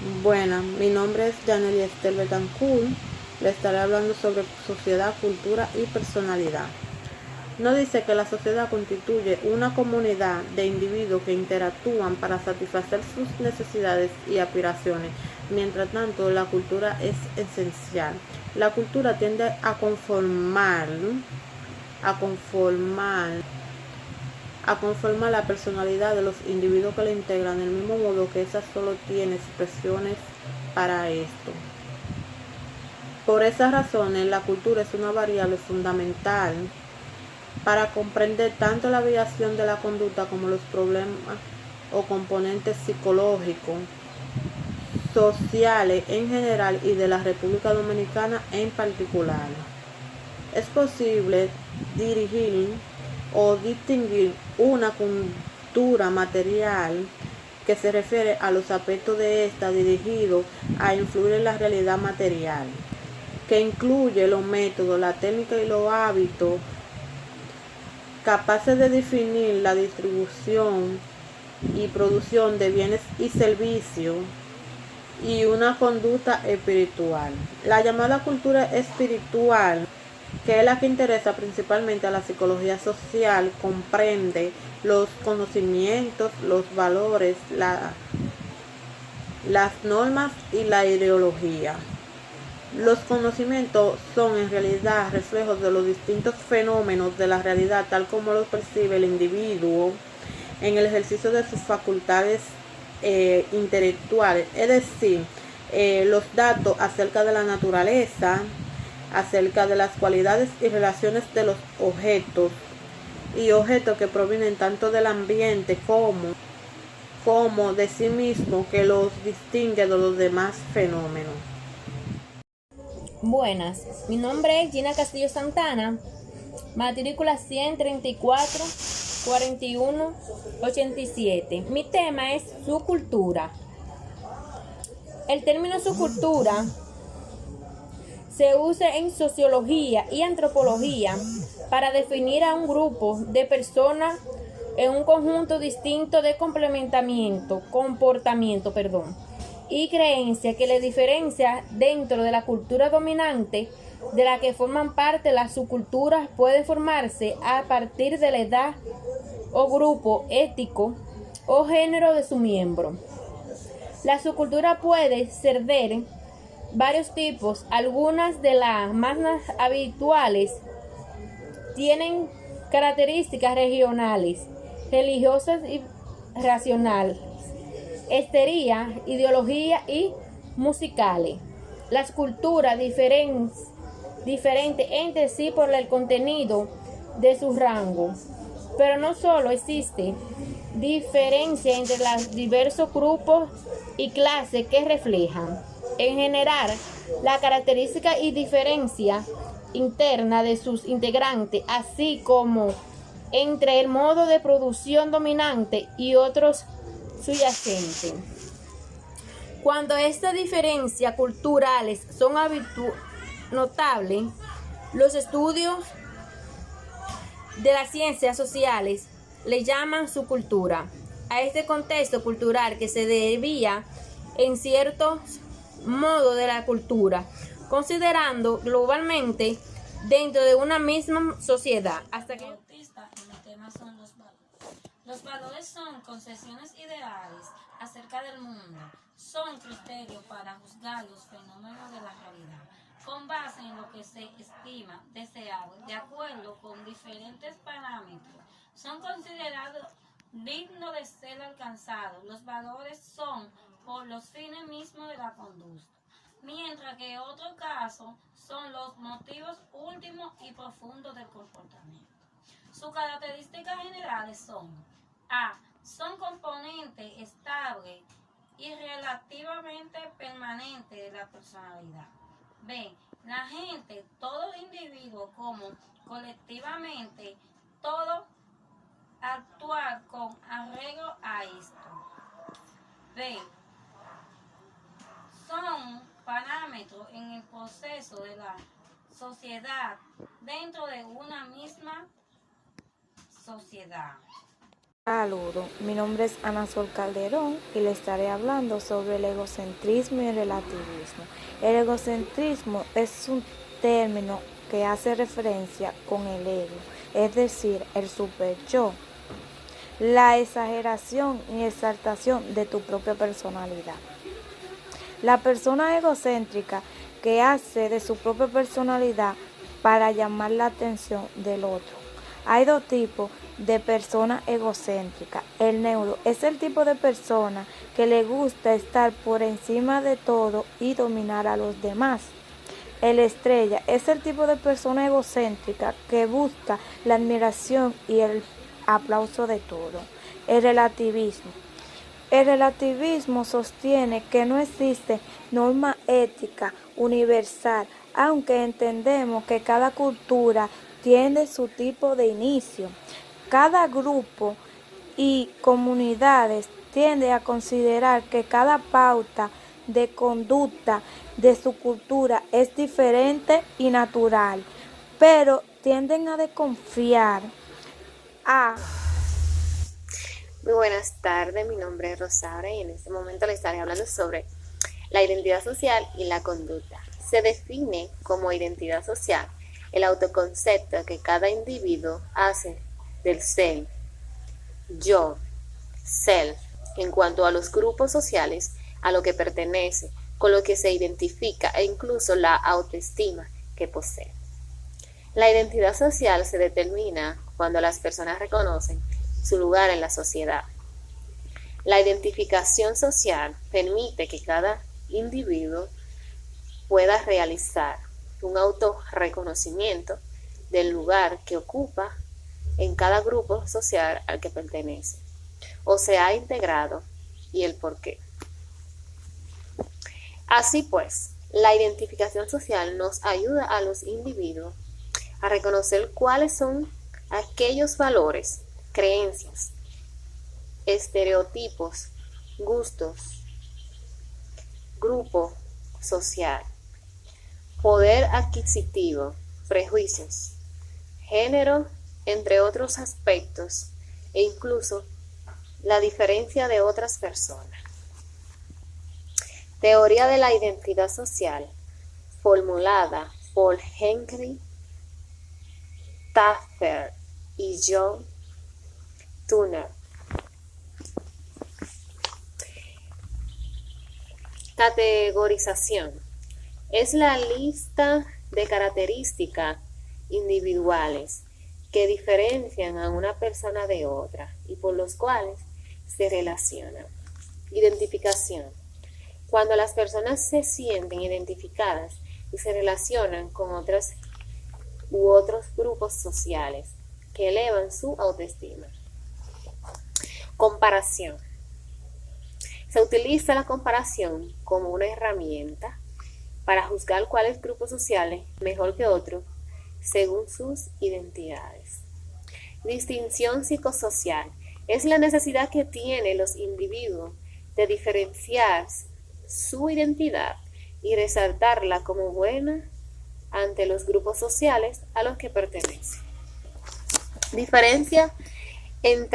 Buenas, mi nombre es Janely Estel Betancourt. Le estaré hablando sobre sociedad, cultura y personalidad. Nos dice que la sociedad constituye una comunidad de individuos que interactúan para satisfacer sus necesidades y aspiraciones. Mientras tanto, la cultura es esencial. La cultura tiende a conformar la personalidad de los individuos que la integran, del mismo modo que ésta solo tiene expresiones para esto. Por esas razones, la cultura es una variable fundamental para comprender tanto la variación de la conducta como los problemas o componentes psicológicos, sociales en general y de la República Dominicana en particular. Es posible dirigir o distinguir una cultura material que se refiere a los aspectos de esta dirigido a influir en la realidad material, que incluye los métodos, la técnica y los hábitos capaces de definir la distribución y producción de bienes y servicios, y una conducta espiritual. La llamada cultura espiritual, que es la que interesa principalmente a la psicología social, comprende los conocimientos, los valores, las normas y la ideología. Los conocimientos son en realidad reflejos de los distintos fenómenos de la realidad tal como los percibe el individuo en el ejercicio de sus facultades intelectuales, es decir, los datos acerca de la naturaleza, acerca de las cualidades y relaciones de los objetos que provienen tanto del ambiente como de sí mismo, que los distingue de los demás fenómenos. Buenas, mi nombre es Gina Castillo Santana, matrícula 134 41 87. Mi tema es subcultura. El término subcultura se usa en sociología y antropología para definir a un grupo de personas en un conjunto distinto de comportamiento, y creencia que le diferencia dentro de la cultura dominante de la que forman parte. Las subculturas pueden formarse a partir de la edad o grupo étnico o género de su miembro. La subcultura puede ser de varios tipos. Algunas de las más habituales tienen características regionales, religiosas y racionales, estería, ideología y musicales. Las culturas diferentes entre sí por el contenido de su rango, pero no solo existe diferencia entre los diversos grupos y clases que reflejan, en general, la característica y diferencia interna de sus integrantes, así como entre el modo de producción dominante y otros subyacentes. Cuando estas diferencias culturales son notables, los estudios de las ciencias sociales le llaman subcultura a este contexto cultural que se debía en ciertos modos de la cultura, considerando globalmente dentro de una misma sociedad. Hasta que el tema son los valores. Los valores son concepciones ideales acerca del mundo, son criterios para juzgar los fenómenos de la realidad, con base en lo que se estima deseable, de acuerdo con diferentes parámetros. Son considerados dignos de ser alcanzados. Los valores son por los fines mismos de la conducta, mientras que en otro caso son los motivos últimos y profundos del comportamiento. Sus características generales son: A. Son componentes estables y relativamente permanentes de la personalidad. B. La gente, todo individuo como colectivamente, todo actuar con arreglo a esto. B. Son parámetros en el proceso de la sociedad dentro de una misma sociedad. Saludos, mi nombre es Ana Sol Calderón y le estaré hablando sobre el egocentrismo y el relativismo. El egocentrismo es un término que hace referencia con el ego, es decir, el super yo, la exageración y exaltación de tu propia personalidad. La persona egocéntrica que hace de su propia personalidad para llamar la atención del otro. Hay dos tipos de personas egocéntricas. El neuro es el tipo de persona que le gusta estar por encima de todo y dominar a los demás. El estrella es el tipo de persona egocéntrica que busca la admiración y el aplauso de todo. El relativismo. El relativismo sostiene que no existe norma ética universal, aunque entendemos que cada cultura tiene su tipo de inicio. Cada grupo y comunidades tiende a considerar que cada pauta de conducta de su cultura es diferente y natural, pero tienden a desconfiar a Muy buenas tardes, mi nombre es Rosaura y en este momento les estaré hablando sobre la identidad social y la conducta. Se define como identidad social el autoconcepto que cada individuo hace del ser, yo, self, en cuanto a los grupos sociales a lo que pertenece, con lo que se identifica e incluso la autoestima que posee. La identidad social se determina cuando las personas reconocen su lugar en la sociedad. La identificación social permite que cada individuo pueda realizar un autorreconocimiento del lugar que ocupa en cada grupo social al que pertenece o se ha integrado y el por qué. Así pues, la identificación social nos ayuda a los individuos a reconocer cuáles son aquellos valores, creencias, estereotipos, gustos, grupo social, poder adquisitivo, prejuicios, género, entre otros aspectos, e incluso la diferencia de otras personas. Teoría de la identidad social, formulada por Henry Taffer y John Turner. Categorización. Es la lista de características individuales que diferencian a una persona de otra y por los cuales se relacionan. Identificación. Cuando las personas se sienten identificadas y se relacionan con otras u otros grupos sociales que elevan su autoestima. Comparación. Se utiliza la comparación como una herramienta para juzgar cuáles grupos sociales mejor que otros según sus identidades. Distinción psicosocial. Es la necesidad que tienen los individuos de diferenciar su identidad y resaltarla como buena ante los grupos sociales a los que pertenecen. Diferencia entre